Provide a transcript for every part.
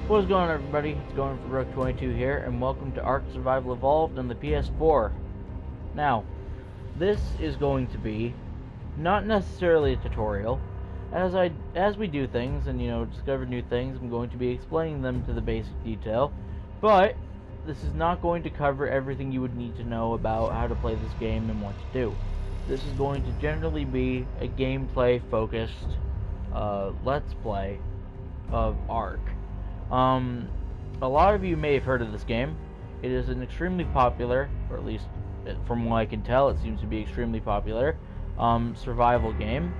What's going on, everybody? It's going for Rook 22 here, and welcome to ARK Survival Evolved on the PS4. Now, this is going to be not necessarily a tutorial. As we do things and discover new things, I'm going to be explaining them to the basic detail. But this is not going to cover everything you would need to know about how to play this game and what to do. This is going to generally be a gameplay focused let's play of ARK. A lot of you may have heard of this game. It is an extremely popular, or at least from what I can tell, it seems to be extremely popular, survival game.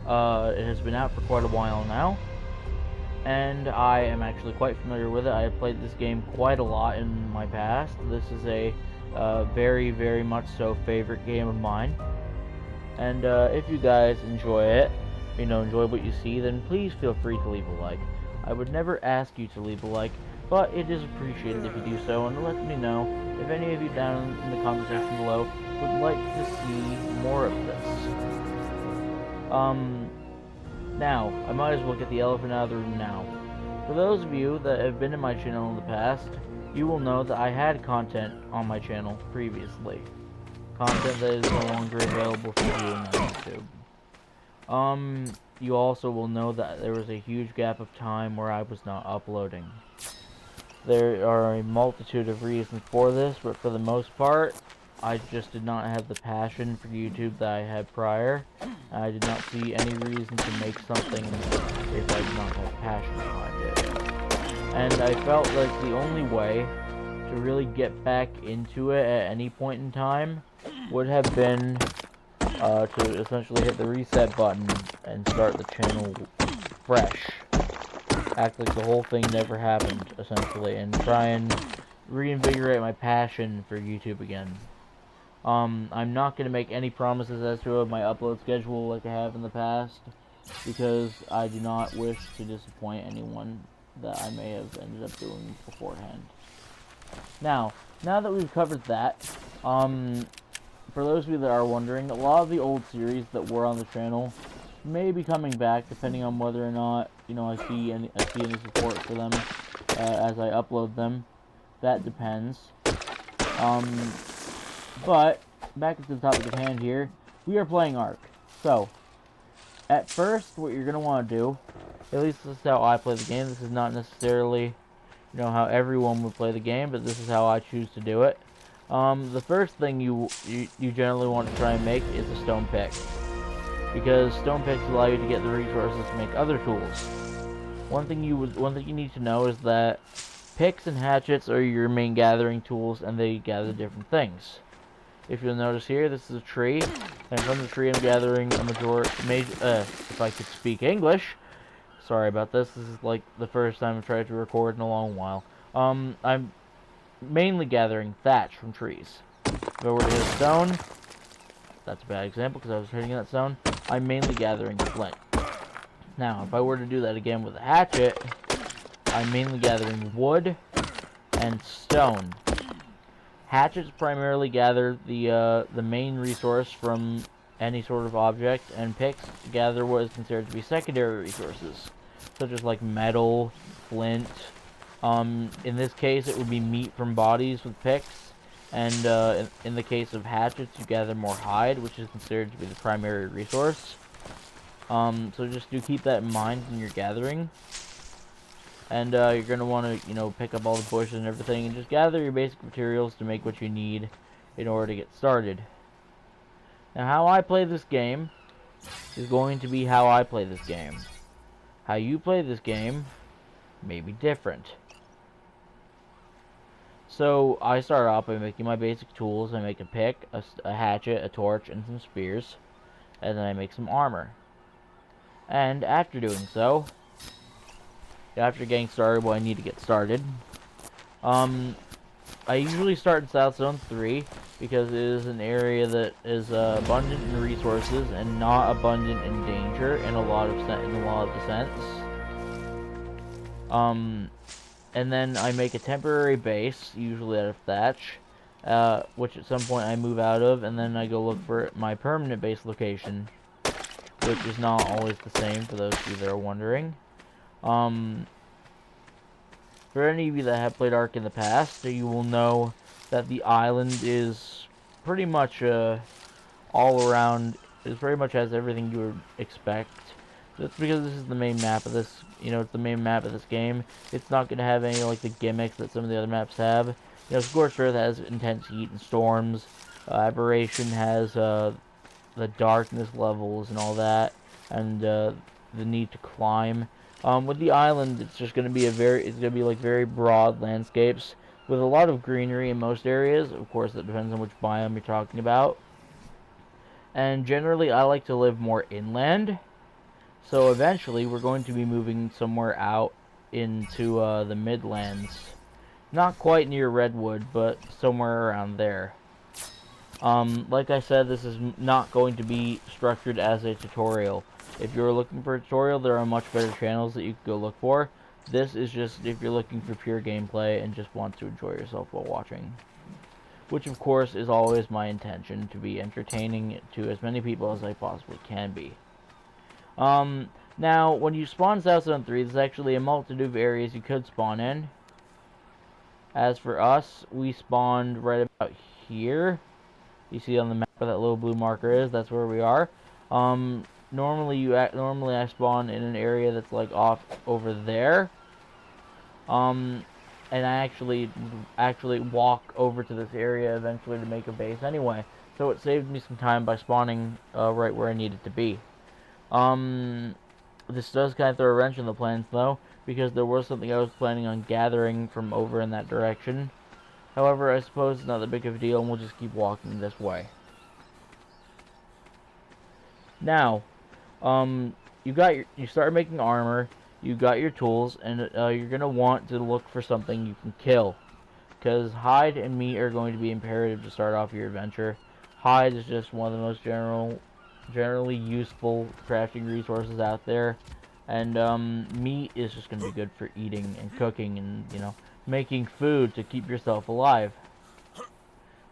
It has been out for quite a while now, and I am actually quite familiar with it. I have played this game quite a lot in my past. This is a very, very much so favorite game of mine. And if you guys enjoy it, enjoy what you see, then please feel free to leave a like. I would never ask you to leave a like, but it is appreciated if you do so, and let me know if any of you down in the comment section below would like to see more of this. Now, I might as well get the elephant out of the room now. For those of you that have been in my channel in the past, you will know that I had content on my channel previously. Content that is no longer available for viewing on YouTube. You also will know that there was a huge gap of time where I was not uploading. There are a multitude of reasons for this, but for the most part, I just did not have the passion for YouTube that I had prior. I did not see any reason to make something if I did not have passion behind it. And I felt like the only way to really get back into it at any point in time would have been to essentially hit the reset button and start the channel fresh. Act like the whole thing never happened, essentially, and try and reinvigorate my passion for YouTube again. I'm not going to make any promises as to my upload schedule like I have in the past, because I do not wish to disappoint anyone that I may have ended up doing beforehand. Now that we've covered that, for those of you that are wondering, a lot of the old series that were on the channel may be coming back, depending on whether or not I see any support for them as I upload them. That depends. But back to the topic at hand here, we are playing ARK. So, at first, what you're gonna want to do, at least this is how I play the game. This is not necessarily how everyone would play the game, but this is how I choose to do it. The first thing you generally want to try and make is a stone pick, because stone picks allow you to get the resources to make other tools. One thing you need to know is that picks and hatchets are your main gathering tools, and they gather different things. If you'll notice here, this is a tree, and from the tree I'm gathering a if I could speak English. Sorry about this. This is like the first time I've tried to record in a long while. I'm mainly gathering thatch from trees. If I were to hit a stone, that's a bad example because I was hitting that stone, I'm mainly gathering flint. Now, if I were to do that again with a hatchet, I'm mainly gathering wood and stone. Hatchets primarily gather the main resource from any sort of object, and picks gather what is considered to be secondary resources, such as like metal, flint. In this case, it would be meat from bodies with picks, and in the case of hatchets, you gather more hide, which is considered to be the primary resource. So just do keep that in mind when you're gathering. And you're going to want to, pick up all the bushes and everything, and just gather your basic materials to make what you need in order to get started. Now, how I play this game is going to be how I play this game. How you play this game may be different. So, I start off by making my basic tools. I make a pick, a hatchet, a torch, and some spears. And then I make some armor. And after doing so, after getting started, I need to get started. I usually start in South Zone 3 because it is an area that is abundant in resources and not abundant in danger in a lot of the sense. And then I make a temporary base, usually out of thatch, which at some point I move out of, and then I go look for my permanent base location, which is not always the same for those of you that are wondering. For any of you that have played ARK in the past, you will know that the island is pretty much all around. It pretty much has everything you would expect. That's because this is the main map of this. It's the main map of this game. It's not going to have any like the gimmicks that some of the other maps have. Scorched Earth has intense heat and storms. Aberration has the darkness levels and all that, and the need to climb. With the island, it's just going to be like very broad landscapes with a lot of greenery in most areas. Of course, that depends on which biome you're talking about. And generally, I like to live more inland. So eventually, we're going to be moving somewhere out into the Midlands. Not quite near Redwood, but somewhere around there. Like I said, this is not going to be structured as a tutorial. If you're looking for a tutorial, there are much better channels that you can go look for. This is just if you're looking for pure gameplay and just want to enjoy yourself while watching. Which, of course, is always my intention, to be entertaining to as many people as I possibly can be. Now, when you spawn South Zone 3, there's actually a multitude of areas you could spawn in. As for us, we spawned right about here. You see on the map where that little blue marker is, that's where we are. Normally I spawn in an area that's like off over there. And I actually walk over to this area eventually to make a base anyway. So it saved me some time by spawning right where I needed to be. This does kind of throw a wrench in the plans though, because there was something I was planning on gathering from over in that direction. However, I suppose it's not that big of a deal, and we'll just keep walking this way. Now, you start making armor, you got your tools, and you're gonna want to look for something you can kill, because hide and meat are going to be imperative to start off your adventure. Hide is just one of the most generally useful crafting resources out there, and meat is just gonna be good for eating and cooking and making food to keep yourself alive.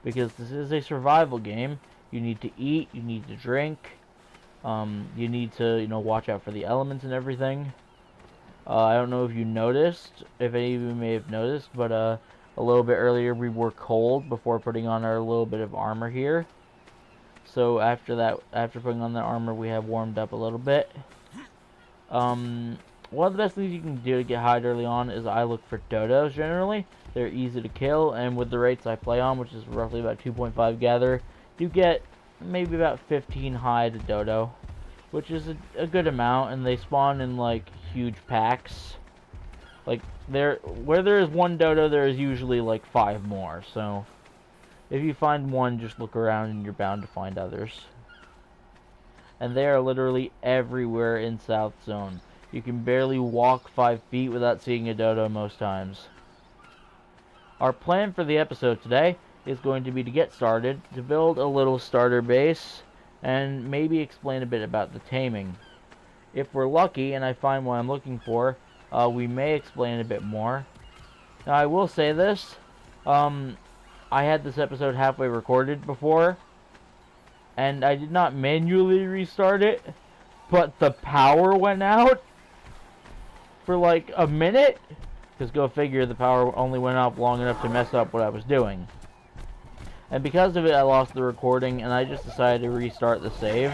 Because this is a survival game, you need to eat, you need to drink, you need to, watch out for the elements and everything. I don't know if you noticed, if any of you may have noticed, but a little bit earlier we were cold before putting on our little bit of armor here. So after putting on the armor, we have warmed up a little bit. One of the best things you can do to get hide early on is I look for dodos generally. They're easy to kill, and with the rates I play on, which is roughly about 2.5 gather, you get maybe about 15 hide a dodo, which is a good amount, and they spawn in like huge packs. Like where there is one dodo, there is usually like 5 more, so if you find one, just look around and you're bound to find others. And they are literally everywhere in South Zone. You can barely walk 5 feet without seeing a dodo most times. Our plan for the episode today is going to be to get started, to build a little starter base, and maybe explain a bit about the taming. If we're lucky and I find what I'm looking for, we may explain a bit more. Now I will say this, I had this episode halfway recorded before, and I did not manually restart it, but the power went out for like a minute, because go figure, the power only went up long enough to mess up what I was doing. And because of it, I lost the recording, and I just decided to restart the save.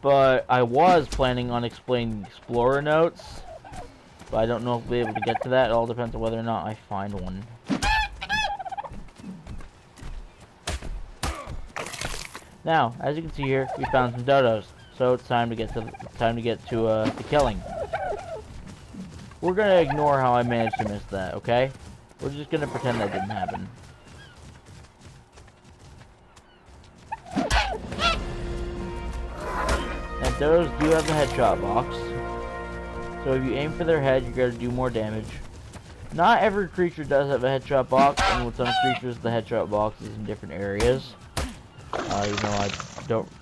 But I was planning on explaining Explorer notes, but I don't know if we'll be able to get to that. It all depends on whether or not I find one. Now, as you can see here, we found some dodos, so it's time to get to the killing. We're gonna ignore how I managed to miss that, okay? We're just gonna pretend that didn't happen. Now, dodos do have the headshot box, so if you aim for their head, you're gonna do more damage. Not every creature does have a headshot box, and with some creatures, the headshot box is in different areas.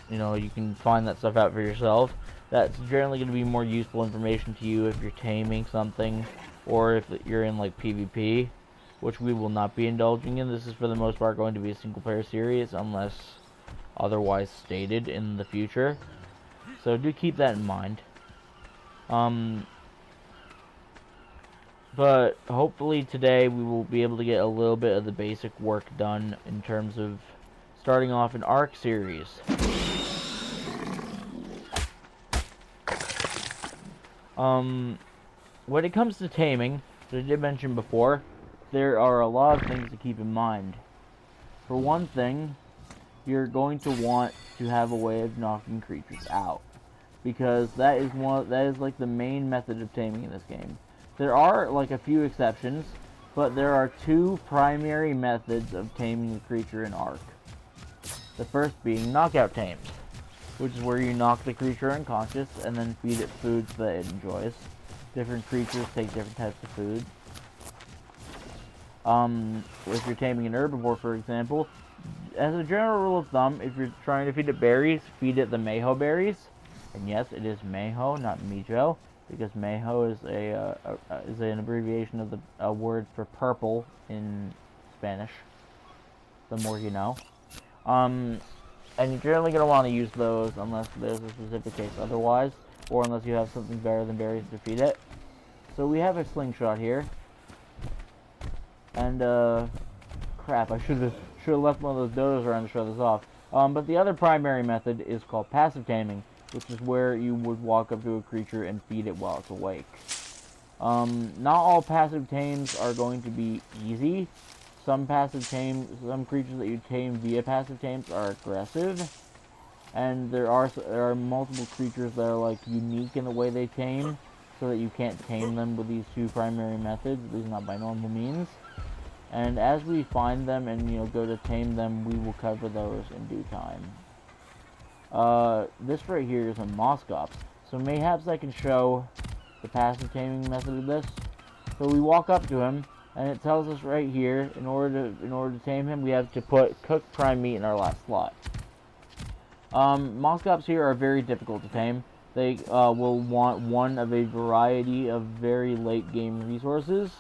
You can find that stuff out for yourself. That's generally going to be more useful information to you if you're taming something, or if you're in like PvP, which we will not be indulging in. This is for the most part going to be a single player series, unless otherwise stated in the future. So do keep that in mind. But hopefully today we will be able to get a little bit of the basic work done in terms of starting off an ARK series. When it comes to taming, as I did mention before, there are a lot of things to keep in mind. For one thing, you're going to want to have a way of knocking creatures out, because that is like the main method of taming in this game. There are like a few exceptions, but there are two primary methods of taming a creature in ARK. The first being knockout tames, which is where you knock the creature unconscious and then feed it foods that it enjoys. Different creatures take different types of food. If you're taming an herbivore, for example, as a general rule of thumb, if you're trying to feed it berries, feed it the Mayho berries. And yes, it is Mayho, not Mijo, because Mayho is an abbreviation of the word for purple in Spanish. The more you know. And you're generally going to want to use those unless there's a specific case otherwise, or unless you have something better than berries to feed it. So we have a slingshot here. And, crap, I should have left one of those dodos around to show this off. But the other primary method is called passive taming, which is where you would walk up to a creature and feed it while it's awake. Not all passive tames are going to be easy. Some creatures that you tame via passive tames are aggressive, and there are multiple creatures that are like unique in the way they tame, so that you can't tame them with these two primary methods, at least not by normal means. And as we find them and go to tame them, we will cover those in due time. This right here is a Moskops, so mayhaps I can show the passive taming method of this. So we walk up to him, and it tells us right here, in order to tame him, we have to put cooked prime meat in our last slot. Moskops here are very difficult to tame. They will want one of a variety of very late game resources,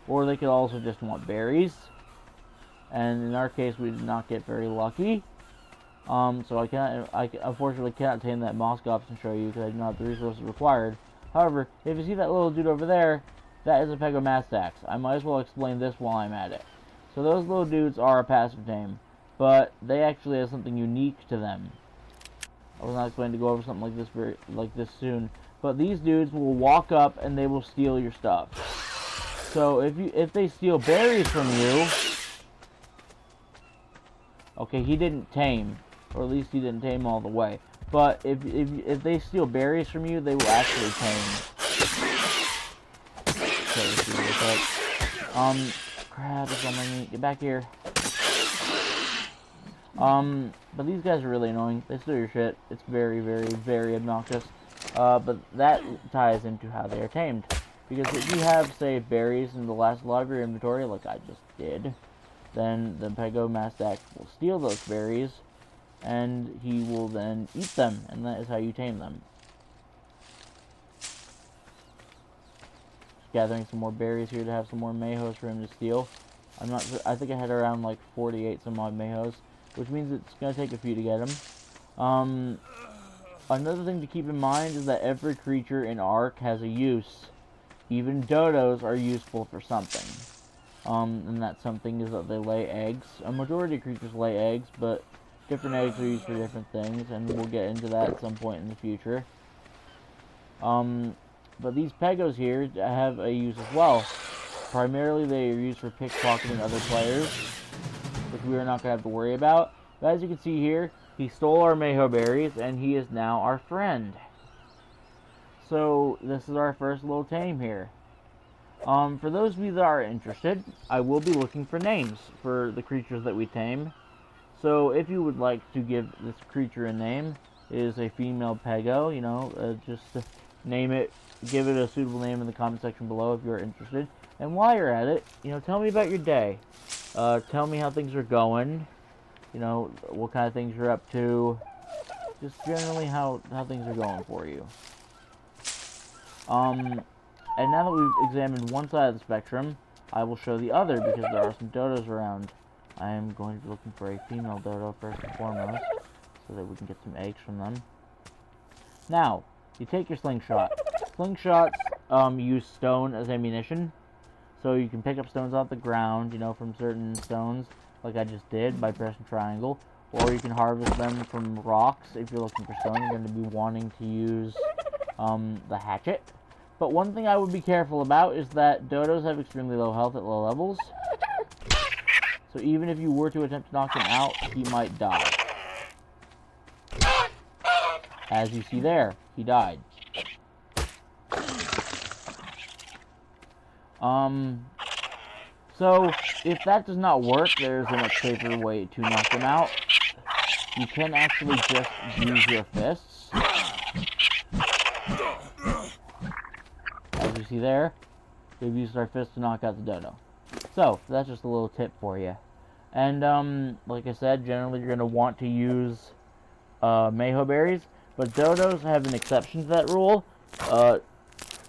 or they could also just want berries. And in our case, we did not get very lucky. So I unfortunately cannot tame that Moskops and show you because I do not have the resources required. However, if you see that little dude over there, that is a Pegomastax. I might as well explain this while I'm at it. So those little dudes are a passive tame, but they actually have something unique to them. I was not going to go over something like this soon, but these dudes will walk up and they will steal your stuff. So if they steal berries from you, okay, he didn't tame, or at least he didn't tame all the way. But if they steal berries from you, they will actually tame. Okay, crap, it's on my meat. Get back here. But these guys are really annoying. They steal your shit. It's very, very, very obnoxious. But that ties into how they are tamed. Because if you have, say, berries in the last lot of your inventory, like I just did, then the Pegomastax will steal those berries, and he will then eat them, and that is how you tame them. Just gathering some more berries here to have some more Mayhos for him to steal. I think I had around like 48 some odd Mayhos, which means it's going to take a few to get them. Another thing to keep in mind is that every creature in ARK has a use. Even dodos are useful for something. And that something is that they lay eggs. A majority of creatures lay eggs, but different eggs are used for different things, and we'll get into that at some point in the future. But these Pegos here have a use as well. Primarily they are used for pickpocketing other players, which we are not going to have to worry about. But as you can see here, he stole our Mayho berries, and he is now our friend. So this is our first little tame here. For those of you that are interested, I will be looking for names for the creatures that we tame. So if you would like to give this creature a name, it is a female Pego, just name it, give it a suitable name in the comment section below if you're interested. And while you're at it, tell me about your day. Tell me how things are going, what kind of things you're up to, just generally how things are going for you. And now that we've examined one side of the spectrum, I will show the other because there are some dodos around. I am going to be looking for a female dodo first and foremost, so that we can get some eggs from them. Now, you take your slingshot. Slingshots use stone as ammunition, So you can pick up stones off the ground, you know, from certain stones, like I just did by pressing triangle. Or you can harvest them from rocks. If you're looking for stone, you're going to be wanting to use the hatchet. But one thing I would be careful about is that dodos have extremely low health at low levels. So even if you were to attempt to knock him out, he might die. As you see there, he died. So if that does not work, there's a much safer way to knock them out. You can actually just use your fists. As you see there, we've used our fists to knock out the dodo. So, that's just a little tip for you. And, like I said, generally you're going to want to use Mayho berries, but dodos have an exception to that rule.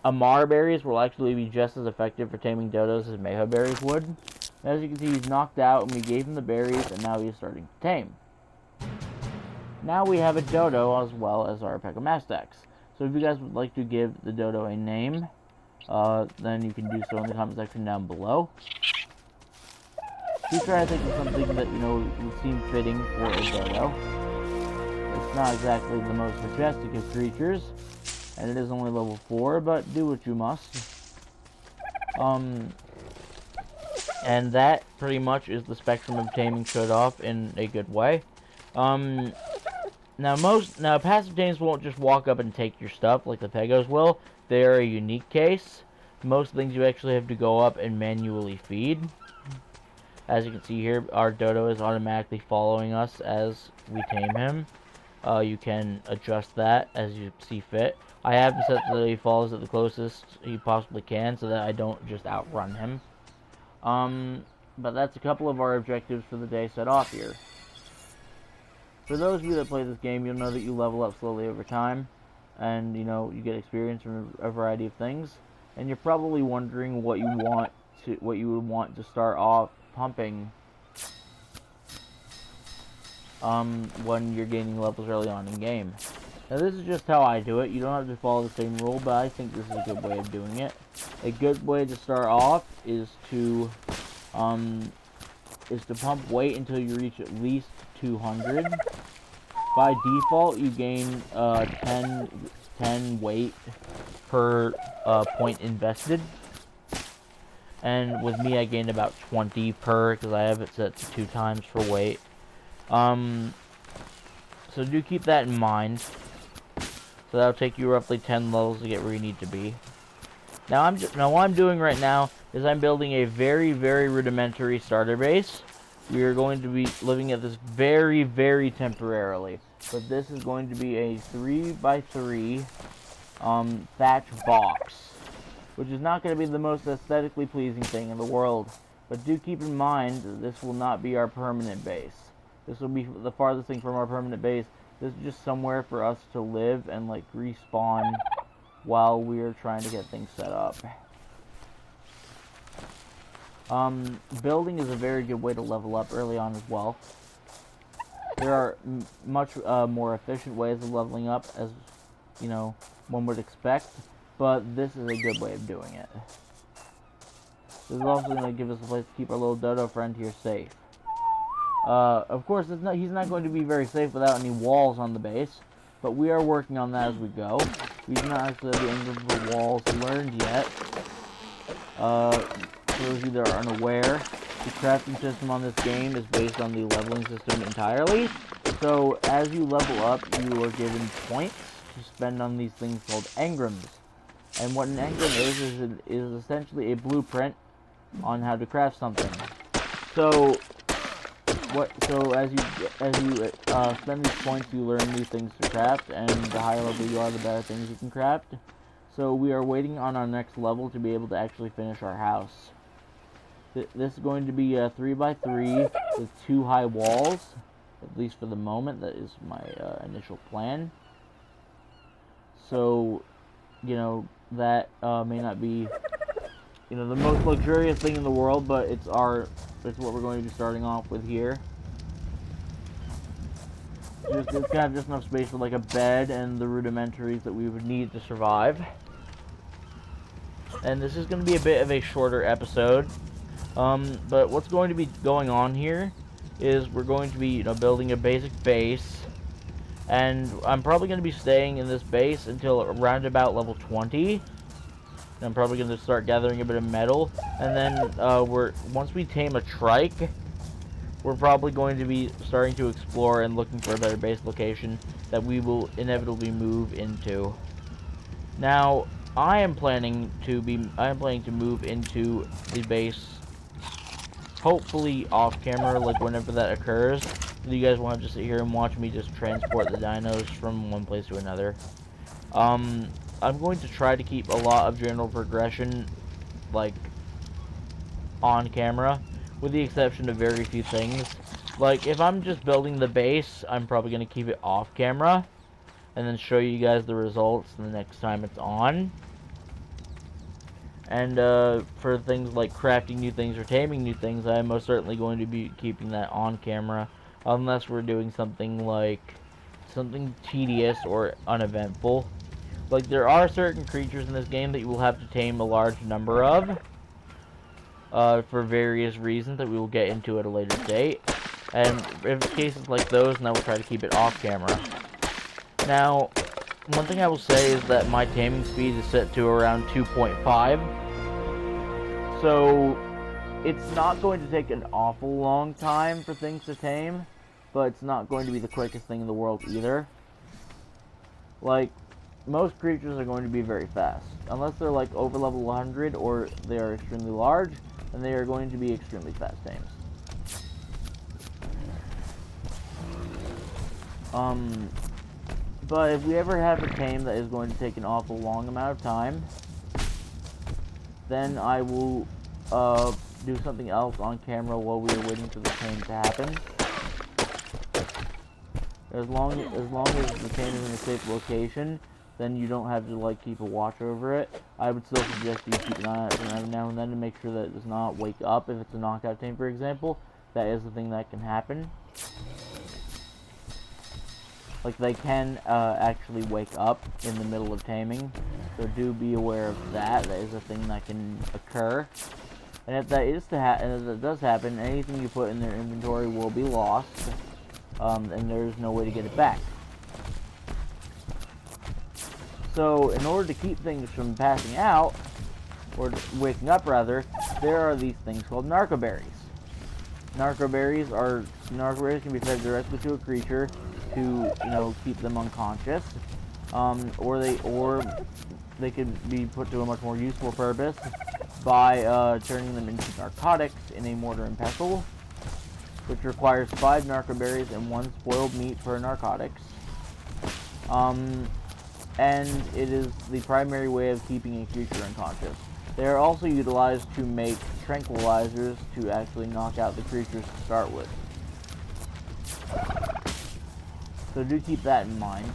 Amar berries will actually be just as effective for taming dodos as Mayho berries would. As you can see, he's knocked out, and we gave him the berries, and now he's starting to tame. Now we have a dodo as well as our Pecomastax. So if you guys would like to give the dodo a name, then you can do so in the comment section down below. Do try to think of something that, you know, would seem fitting for a dodo. It's not exactly the most majestic of creatures, and it is only level 4, but do what you must. And that pretty much is the spectrum of taming showed off in a good way. Now passive tames won't just walk up and take your stuff like the Pegos will. They are a unique case. Most things you actually have to go up and manually feed. As you can see here, our dodo is automatically following us as we tame him. You can adjust that as you see fit. I have him set so that he follows at the closest he possibly can so that I don't just outrun him. But that's a couple of our objectives for the day set off here. For those of you that play this game, you'll know that you level up slowly over time, and you know you get experience from a variety of things. And you're probably wondering what you would want to start off pumping when you're gaining levels early on in game. Now this is just how I do it. You don't have to follow the same rule, but I think this is a good way of doing it. A good way to start off is to pump weight until you reach at least 200. By default, you gain 10 weight per point invested. And with me, I gained about 20 per, because I have it set to 2 times for weight. So do keep that in mind. So that'll take you roughly 10 levels to get where you need to be. Now what I'm doing right now is I'm building a very, very rudimentary starter base. We are going to be living at this very, very temporarily. But this is going to be a 3x3 thatch box, which is not going to be the most aesthetically pleasing thing in the world. But do keep in mind that this will not be our permanent base. This will be the farthest thing from our permanent base. This is just somewhere for us to live and like respawn while we are trying to get things set up. Building is a very good way to level up early on as well. There are much more efficient ways of leveling up, as you know, one would expect, but this is a good way of doing it. This is also going to give us a place to keep our little dodo friend here safe. Of course, he's not going to be very safe without any walls on the base, but we are working on that as we go. We do not actually have the invisible walls learned yet. For those of you that are unaware, the crafting system on this game is based on the leveling system entirely. So, as you level up, you are given points to spend on these things called engrams. And what an engram is essentially a blueprint on how to craft something. So as you spend these points, you learn new things to craft, and the higher level you are, the better things you can craft. So we are waiting on our next level to be able to actually finish our house. This is going to be a 3x3 with 2 high walls, at least for the moment. That is my initial plan. So, you know, that may not be, you know, the most luxurious thing in the world, but it's what we're going to be starting off with here. It's kind of just enough space for like a bed and the rudimentaries that we would need to survive. and this is going to be a bit of a shorter episode. But what's going to be going on here is we're going to be, you know, building a basic base, and I'm probably going to be staying in this base until around about level 20. And I'm probably going to start gathering a bit of metal, and then once we tame a trike, we're probably going to be starting to explore and looking for a better base location that we will inevitably move into. Now, I am planning to move into the base, hopefully off camera, like whenever that occurs. So you guys want to just sit here and watch me just transport the dinos from one place to another. I'm going to try to keep a lot of general progression, like, on camera, with the exception of very few things. Like, if I'm just building the base, I'm probably going to keep it off camera, and then show you guys the results the next time it's on. And for things like crafting new things or taming new things, I'm most certainly going to be keeping that on camera, unless we're doing something like something tedious or uneventful. Like, there are certain creatures in this game that you will have to tame a large number of, for various reasons that we will get into at a later date. And in cases like those, then I will try to keep it off camera. Now, one thing I will say is that my taming speed is set to around 2.5. So, it's not going to take an awful long time for things to tame, but it's not going to be the quickest thing in the world either. Like, most creatures are going to be very fast. Unless they're like over level 100 or they are extremely large, then they are going to be extremely fast tames. But if we ever have a tame that is going to take an awful long amount of time, then I will do something else on camera while we are waiting for the tame to happen. As long as the tame is in a safe location, then you don't have to like keep a watch over it. I would still suggest you keep an eye on it every now and then to make sure that it does not wake up. If it's a knockout tame, for example, that is the thing that can happen. Like, they can actually wake up in the middle of taming, so do be aware of that. That is a thing that can occur. And if that is and if that does happen, anything you put in their inventory will be lost, and there's no way to get it back. So, in order to keep things from passing out, or waking up rather, there are these things called narcoberries. Narcoberries can be fed directly to a creature to, you know, keep them unconscious, or they could be put to a much more useful purpose by turning them into narcotics in a mortar and pestle, which requires 5 narcoberries and 1 spoiled meat per narcotics. And it is the primary way of keeping a creature unconscious. They are also utilized to make tranquilizers to actually knock out the creatures to start with. So do keep that in mind.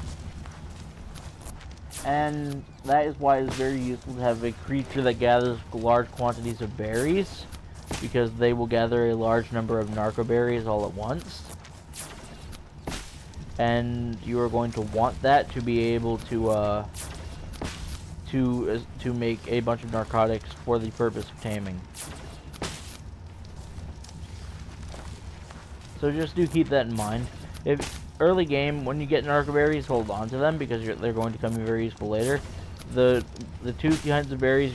And that is why it is very useful to have a creature that gathers large quantities of berries, because they will gather a large number of narcoberries all at once. And you are going to want that to be able to make a bunch of narcotics for the purpose of taming. So just do keep that in mind. If early game, when you get narcoberries, hold on to them, because they're going to come in very useful later. The 3 kinds of berries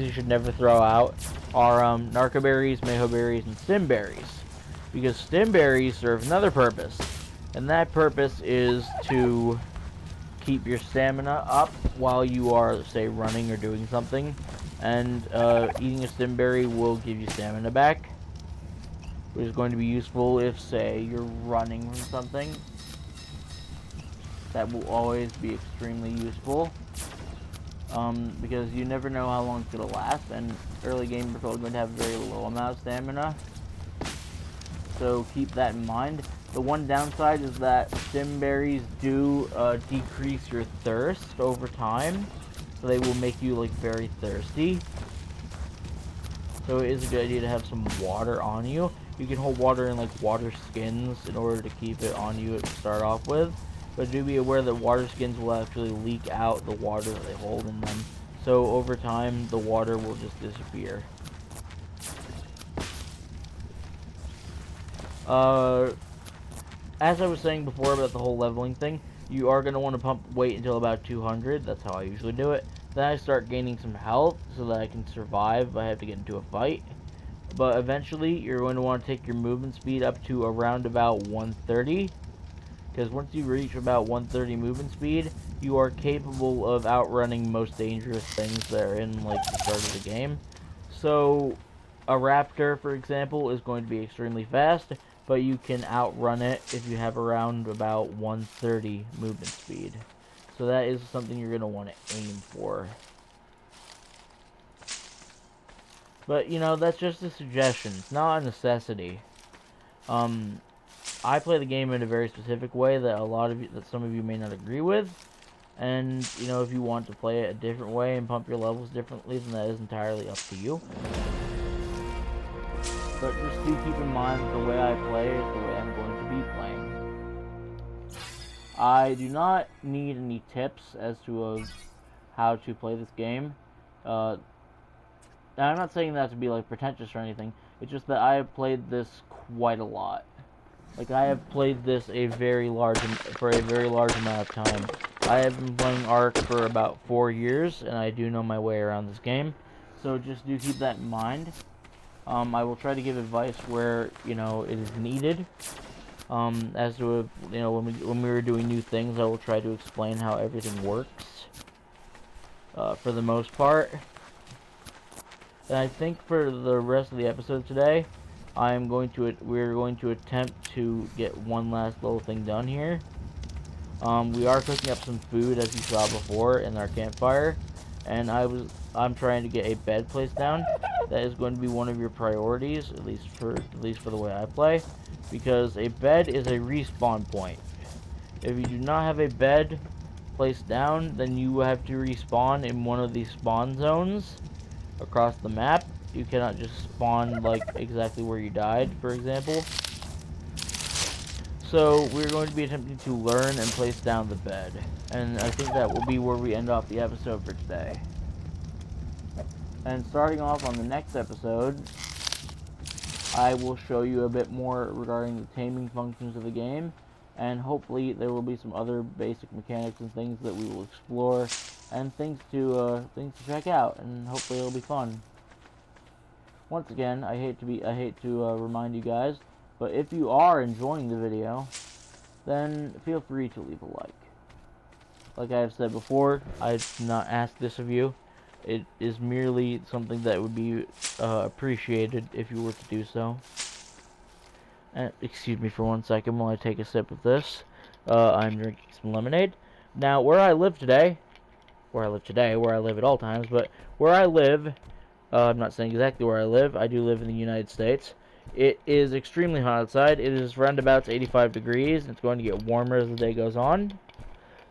you should never throw out are narcoberries, mejoberries, and stimberries, because stimberries serve another purpose. And that purpose is to keep your stamina up while you are, say, running or doing something. And eating a stimberry will give you stamina back, which is going to be useful if, say, you're running from something. That will always be extremely useful. Because you never know how long it's going to last, and early game you're probably going to have a very low amount of stamina. So keep that in mind. The one downside is that stimberries do decrease your thirst over time, so they will make you like very thirsty. So it is a good idea to have some water on you. You can hold water in like water skins in order to keep it on you to start off with, but do be aware that water skins will actually leak out the water that they hold in them. so over time the water will just disappear. As I was saying before about the whole leveling thing, you are going to want to pump weight until about 200. That's how I usually do it. Then I start gaining some health so that I can survive if I have to get into a fight. But eventually, you're going to want to take your movement speed up to around about 130. Because once you reach about 130 movement speed, you are capable of outrunning most dangerous things that are in, like, the start of the game. So, a raptor, for example, is going to be extremely fast, but you can outrun it if you have around about 130 movement speed. So that is something you're going to want to aim for. But, you know, that's just a suggestion. It's not a necessity. I play the game in a very specific way that some of you may not agree with. And, you know, if you want to play it a different way and pump your levels differently, then that is entirely up to you. But just do keep in mind that the way I play is the way I'm going to be playing. I do not need any tips as to how to play this game. I'm not saying that to be like pretentious or anything. It's just that I have played this quite a lot. Like, I have played this for a very large amount of time. I have been playing ARK for about 4 years, and I do know my way around this game. So just do keep that in mind. I will try to give advice where, you know, it is needed. As to, you know, when we were doing new things, I will try to explain how everything works. For the most part. And I think for the rest of the episode today, we're going to attempt to get one last little thing done here. We are cooking up some food, as you saw before, in our campfire, and I'm trying to get a bed placed down. That is going to be one of your priorities, at least for the way I play, because a bed is a respawn point. If you do not have a bed placed down, then you have to respawn in one of these spawn zones across the map. You cannot just spawn like exactly where you died, for example. So we're going to be attempting to learn and place down the bed, and I think that will be where we end off the episode for today. And starting off on the next episode, I will show you a bit more regarding the taming functions of the game, and hopefully there will be some other basic mechanics and things that we will explore, and things to check out, and hopefully it'll be fun. Once again, I hate to remind you guys, but if you are enjoying the video, then feel free to leave a like. Like I have said before, I did not ask this of you. It is merely something that would be appreciated if you were to do so. And excuse me for 1 second while I take a sip of this. I'm drinking some lemonade. Now, where I live at all times, but where I live, I'm not saying exactly where I live. I do live in the United States. It is extremely hot outside. It is roundabouts 85 degrees. It's going to get warmer as the day goes on.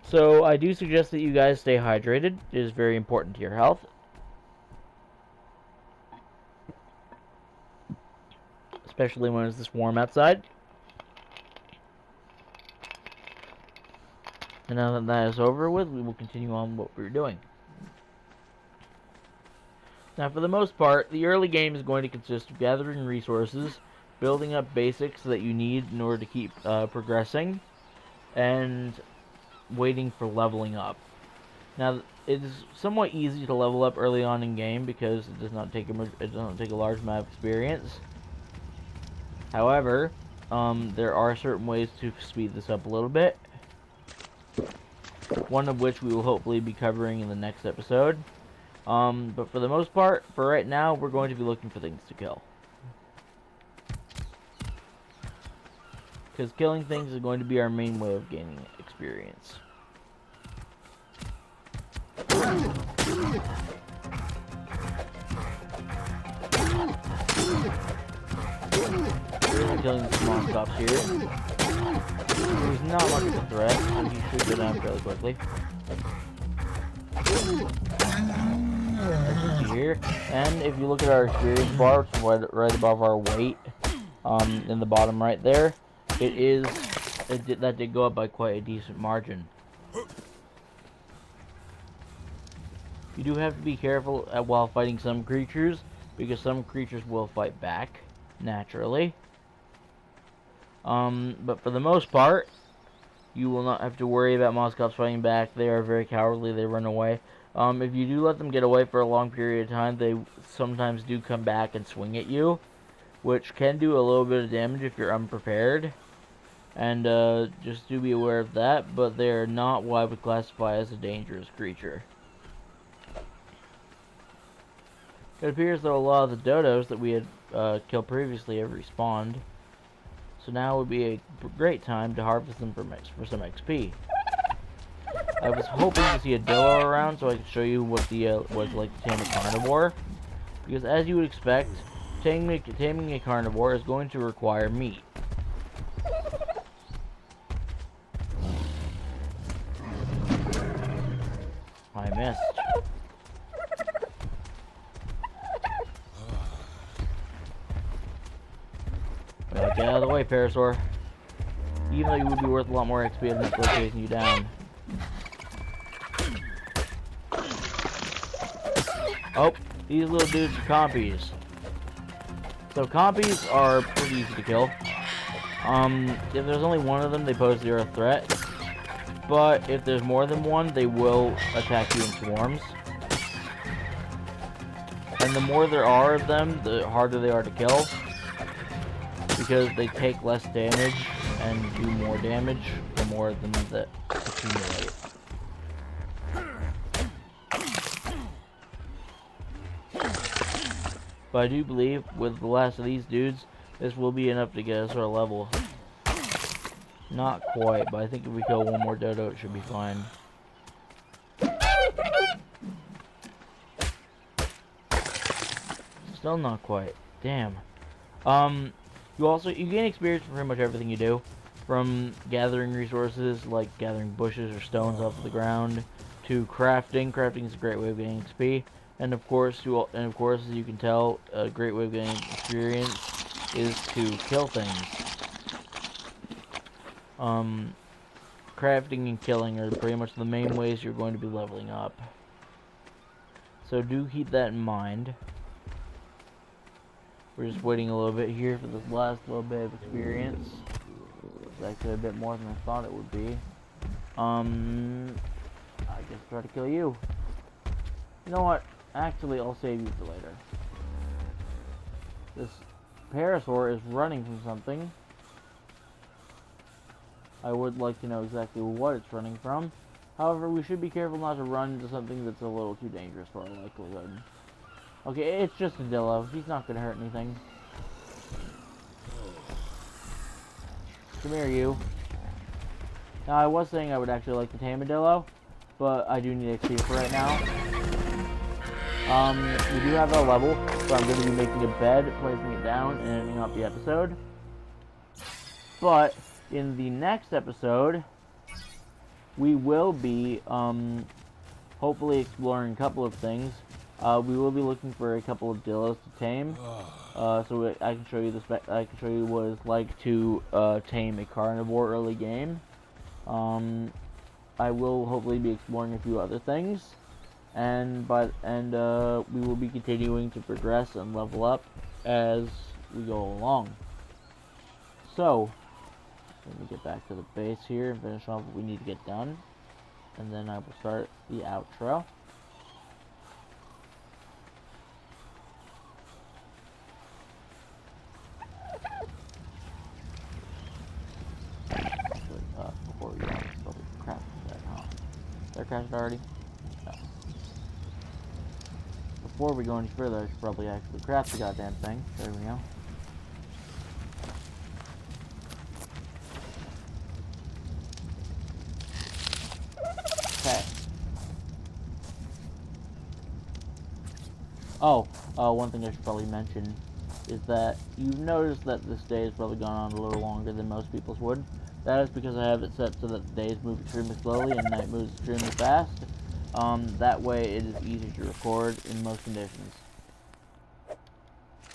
So I do suggest that you guys stay hydrated. It is very important to your health. Especially when it's this warm outside. And now that that is over with, we will continue on what we're doing. Now, for the most part, the early game is going to consist of gathering resources, building up basics that you need in order to keep progressing, and waiting for leveling up. Now, it is somewhat easy to level up early on in game because it does not take a large amount of experience. However, there are certain ways to speed this up a little bit. One of which we will hopefully be covering in the next episode. But for the most part, for right now, we're going to be looking for things to kill. Because killing things is going to be our main way of gaining experience. We're killing the small stops here. He's not much of a threat, so he should go down fairly quickly. As you see here, and if you look at our experience bar, which is right above our weight, in the bottom right there, that did go up by quite a decent margin. You do have to be careful while fighting some creatures, because some creatures will fight back, naturally. But for the most part, you will not have to worry about Mosscops fighting back. They are very cowardly, they run away. If you do let them get away for a long period of time, they sometimes do come back and swing at you, which can do a little bit of damage if you're unprepared. And just do be aware of that, but they are not what I would classify as a dangerous creature. It appears that a lot of the dodos that we had killed previously have respawned. So now would be a great time to harvest them for some XP. I was hoping to see a Dillo around so I could show you what the what's like to tame a carnivore. Because as you would expect, taming a carnivore is going to require meat. I missed. Well, get out of the way, Parasaur. Even though you would be worth a lot more XP than that chasing you down. Oh, these little dudes are compies. So compies are pretty easy to kill. If there's only one of them, they pose zero threat. But if there's more than one, they will attack you in swarms. And the more there are of them, the harder they are to kill. Because they take less damage and do more damage the more of them that accumulate. But I do believe with the last of these dudes, this will be enough to get us our level. Not quite, but I think if we kill one more dodo, it should be fine. Still not quite. Damn. You gain experience from pretty much everything you do, from gathering resources like gathering bushes or stones off of the ground to crafting. Crafting is a great way of getting XP, and of course, as you can tell, a great way of getting experience is to kill things. Crafting and killing are pretty much the main ways you're going to be leveling up. So do keep that in mind. We're just waiting a little bit here for this last little bit of experience. It's actually a bit more than I thought it would be. I guess try to kill you. You know what? Actually, I'll save you for later. This Parasaur is running from something. I would like to know exactly what it's running from. However, we should be careful not to run into something that's a little too dangerous for our likelihood. Okay, it's just a Dillo. He's not gonna hurt anything. Come here, you. Now, I was saying I would actually like to tame a Dillo, but I do need XP for right now. We do have a level, so I'm going to be making a bed, placing it down, and ending up the episode. But in the next episode, we will be hopefully exploring a couple of things. We will be looking for a couple of Dillos to tame, so I can show you I can show you what it's like to tame a carnivore early game. I will hopefully be exploring a few other things, and we will be continuing to progress and level up as we go along. So let me get back to the base here and finish off what we need to get done, and then I will start the outro. Before we go, let's probably craft that, huh? They're crafted already? No. Before we go any further, I should probably actually craft the goddamn thing. There we go. Okay. Oh, one thing I should probably mention is that you've noticed that this day has probably gone on a little longer than most people's would. That is because I have it set so that the days move extremely slowly and night moves extremely fast. That way it is easy to record in most conditions.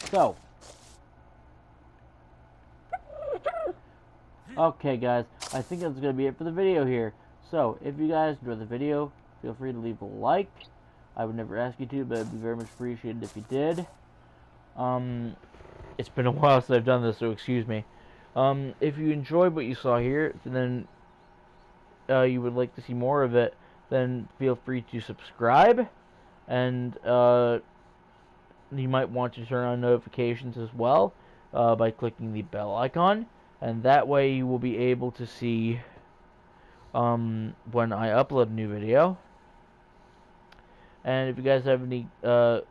So. Okay guys, I think that's going to be it for the video here. So, if you guys enjoyed the video, feel free to leave a like. I would never ask you to, but it'd be very much appreciated if you did. It's been a while since I've done this, so excuse me. If you enjoyed what you saw here, then you would like to see more of it, then feel free to subscribe, and you might want to turn on notifications as well by clicking the bell icon, and that way you will be able to see when I upload a new video. And if you guys have any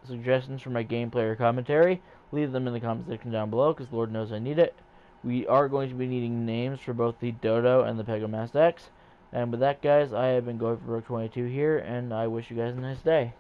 suggestions for my gameplay or commentary, leave them in the comment section down below, because Lord knows I need it. We are going to be needing names for both the Dodo and the Pegomast X. And with that, guys, I have been going for Rook 22 here, and I wish you guys a nice day.